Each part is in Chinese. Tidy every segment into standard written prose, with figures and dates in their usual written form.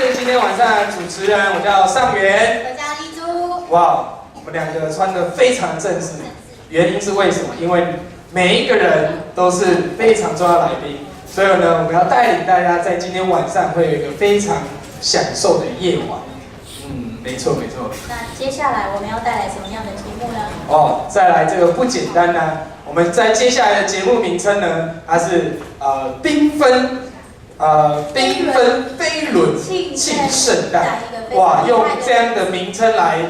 是今天晚上的主持人，我叫尚元。我叫丽珠。哇，我们两个穿得非常正式，原因是为什么？因为每一个人都是非常重要的来宾，所以呢，我们要带领大家在今天晚上会有一个非常享受的夜晚。没错没错。那接下来我们要带来什么样的节目呢？哦，再来这个不简单呢。我们在接下来的节目名称呢，它是缤纷飞轮庆圣诞。哇，用这样的名称来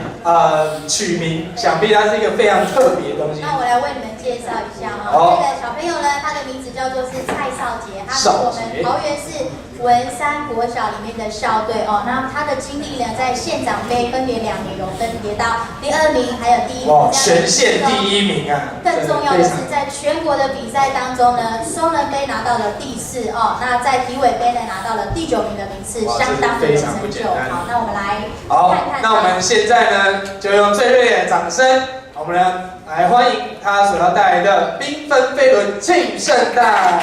取名，想必它是一个非常特别的东西。那我来为你们介绍一下哈，这个小朋友呢，他的名字叫做是蔡少杰，他是我们桃园市文山国小里面的校队哦。那他的经历呢，在县长杯分别2年有分别到第2名，还有第1名。哇，全县第1名啊！更重要的是，在全国的比赛当中呢，双人杯拿到了第4哦，那在体委杯呢拿到了第9名的名次，相当的有成就。好，那我们来看看。那我们现在呢，就用最热烈的掌声，我们呢来欢迎他所要带来的缤纷飞轮庆圣诞。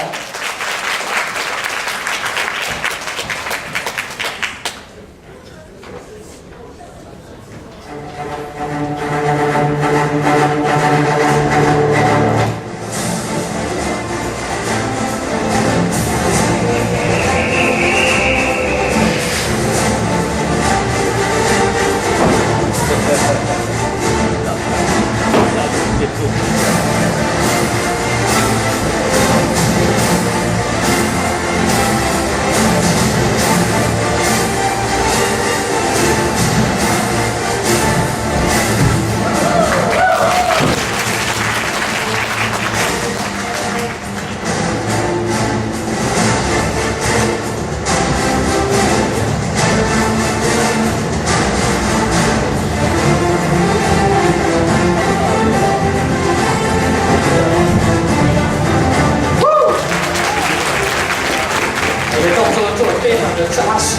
非常的扎实，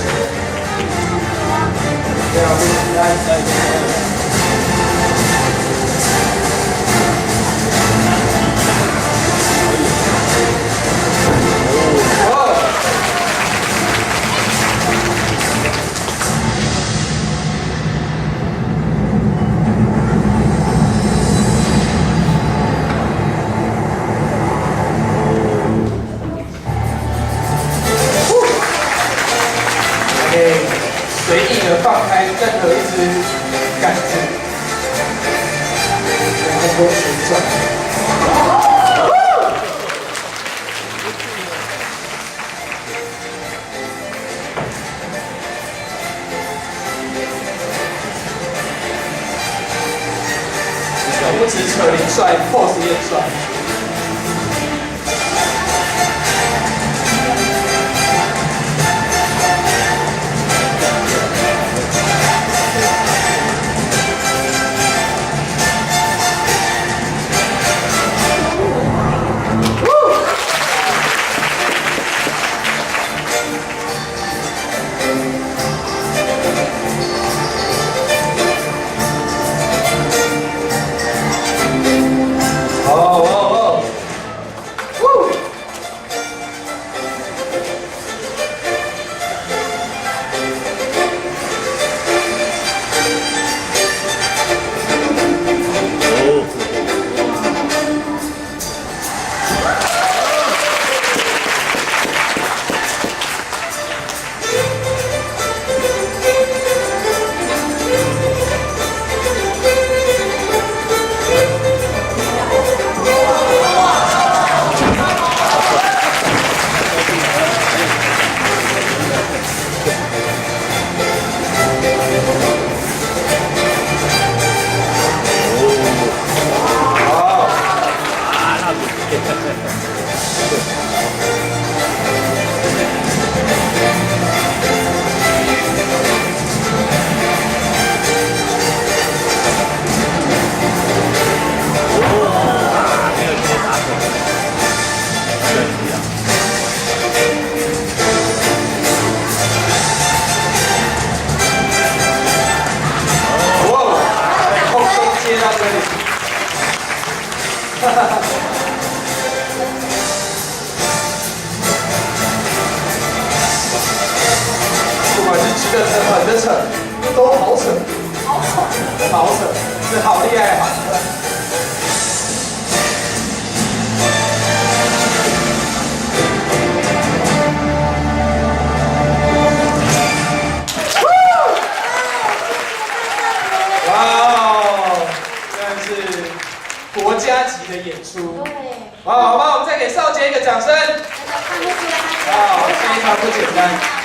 非常简单。随意的放开任何一只杆子，然后多旋转。手不止扯铃帅 ，pose 也帅。管是直的扯、横的扯，都好扯，好扯，是好厉害哈！国家级的演出，对，好吧，我们再给少杰一个掌声。哇，非常不简单。